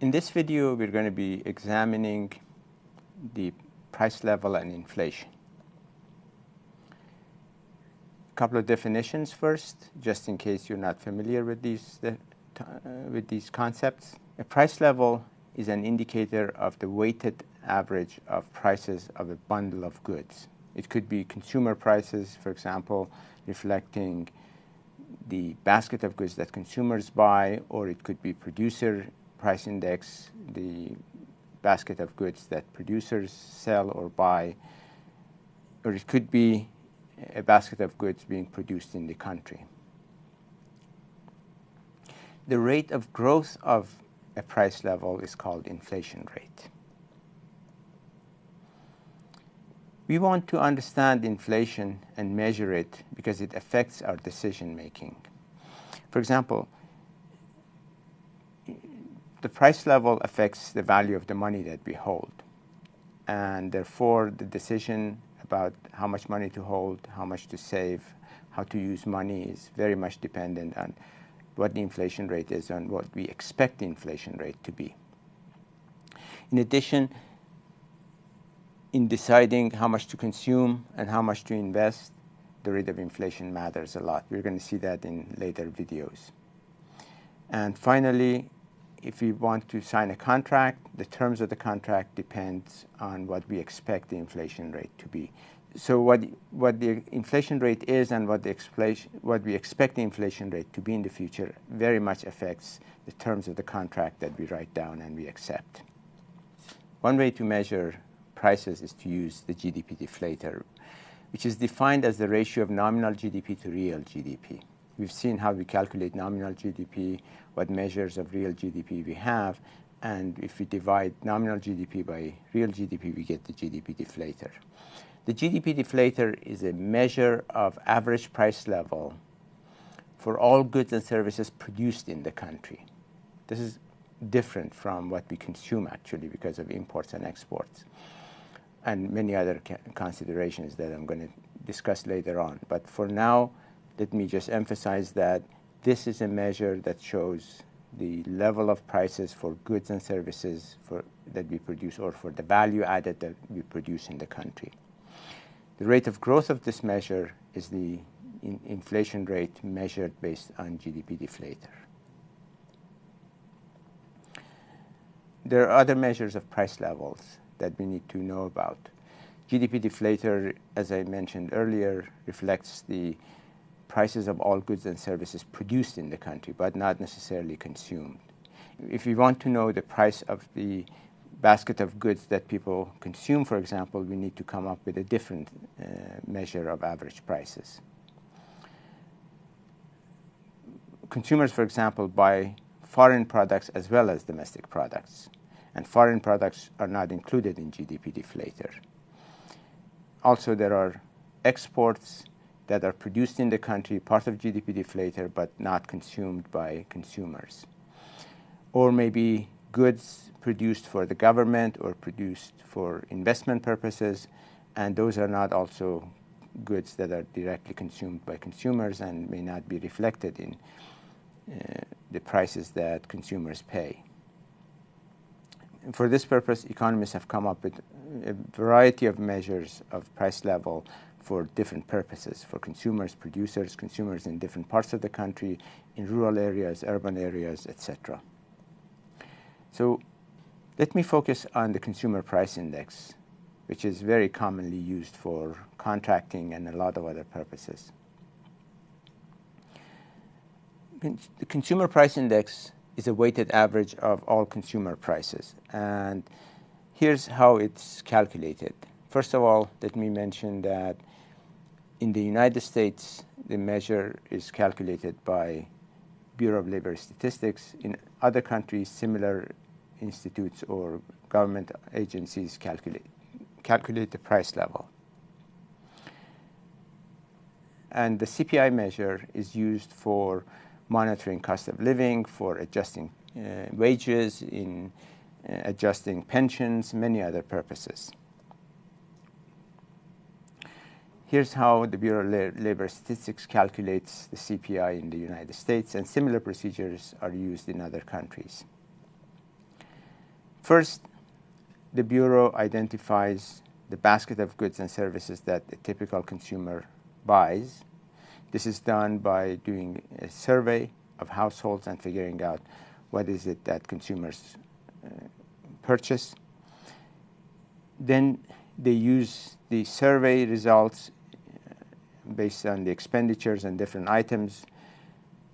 In this video, we're going to be examining the price level and inflation. A couple of definitions first, just in case you're not familiar with these concepts. A price level is an indicator of the weighted average of prices of a bundle of goods. It could be consumer prices, for example, reflecting the basket of goods that consumers buy, or it could be producer price index, the basket of goods that producers sell or buy, or it could be a basket of goods being produced in the country. The rate of growth of a price level is called inflation rate. We want to understand inflation and measure it because it affects our decision making. For example, the price level affects the value of the money that we hold, and therefore the decision about how much money to hold, how much to save, how to use money is very much dependent on what the inflation rate is and what we expect the inflation rate to be. In addition, in deciding how much to consume and how much to invest, the rate of inflation matters a lot. We're going to see that in later videos. And finally, if we want to sign a contract, the terms of the contract depends on what we expect the inflation rate to be. So what the inflation rate is and what we expect the inflation rate to be in the future very much affects the terms of the contract that we write down and we accept. One way to measure prices is to use the GDP deflator, which is defined as the ratio of nominal GDP to real GDP. We've seen how we calculate nominal GDP, what measures of real GDP we have, and if we divide nominal GDP by real GDP, we get the GDP deflator. The GDP deflator is a measure of average price level for all goods and services produced in the country. This is different from what we consume actually because of imports and exports and many other considerations that I'm going to discuss later on. But for now, let me just emphasize that this is a measure that shows the level of prices for goods and services that we produce, or for the value added that we produce in the country. The rate of growth of this measure is the inflation rate measured based on GDP deflator. There are other measures of price levels that we need to know about. GDP deflator, as I mentioned earlier, reflects the prices of all goods and services produced in the country, but not necessarily consumed. If we want to know the price of the basket of goods that people consume, for example, we need to come up with a different measure of average prices. Consumers, for example, buy foreign products as well as domestic products, and foreign products are not included in GDP deflator. Also, there are exports that are produced in the country, part of GDP deflator, but not consumed by consumers. Or maybe goods produced for the government or produced for investment purposes, and those are not also goods that are directly consumed by consumers and may not be reflected in the prices that consumers pay. And for this purpose, economists have come up with a variety of measures of price level for different purposes, for consumers, producers, consumers in different parts of the country, in rural areas, urban areas, etc. So let me focus on the consumer price index, which is very commonly used for contracting and a lot of other purposes. The consumer price index is a weighted average of all consumer prices, and here's how it's calculated. First of all, let me mention that in the United States, the measure is calculated by Bureau of Labor Statistics. In other countries, similar institutes or government agencies calculate the price level. And the CPI measure is used for monitoring cost of living, for adjusting wages, in adjusting pensions, many other purposes. Here's how the Bureau of Labor Statistics calculates the CPI in the United States, and similar procedures are used in other countries. First, the Bureau identifies the basket of goods and services that a typical consumer buys. This is done by doing a survey of households and figuring out what is it that consumers purchase. Then they use the survey results based on the expenditures and different items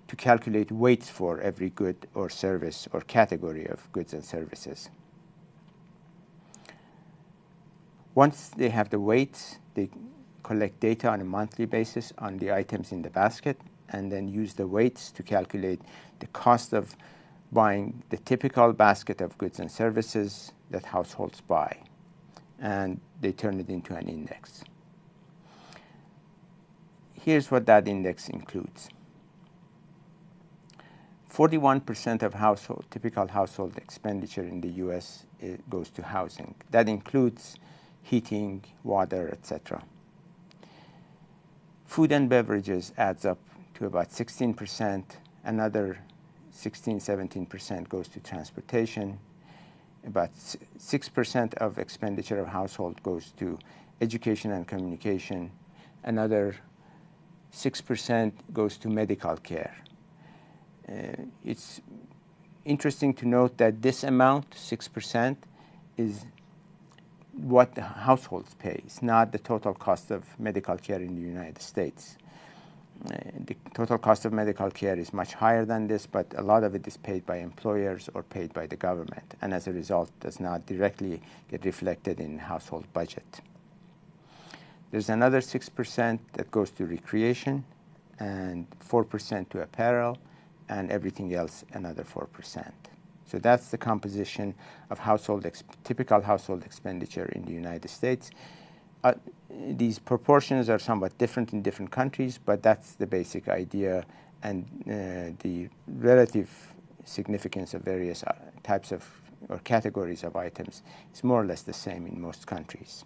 to calculate weights for every good or service or category of goods and services. Once they have the weights, they collect data on a monthly basis on the items in the basket and then use the weights to calculate the cost of buying the typical basket of goods and services that households buy. And they turn it into an index. Here's what that index includes. 41% of typical household expenditure in the US goes to housing. That includes heating, water, etc. Food and beverages adds up to about 16%. Another 16-17% goes to transportation. About 6% of expenditure of household goes to education and communication. Another 6% goes to medical care. It's interesting to note that this amount, 6%, is what the households pay. It's not the total cost of medical care in the United States. The total cost of medical care is much higher than this, but a lot of it is paid by employers or paid by the government, and as a result does not directly get reflected in household budget. There's another 6% that goes to recreation, and 4% to apparel, and everything else another 4%. So that's the composition of typical household expenditure in the United States. These proportions are somewhat different in different countries, but that's the basic idea, and the relative significance of various types of or categories of items is more or less the same in most countries.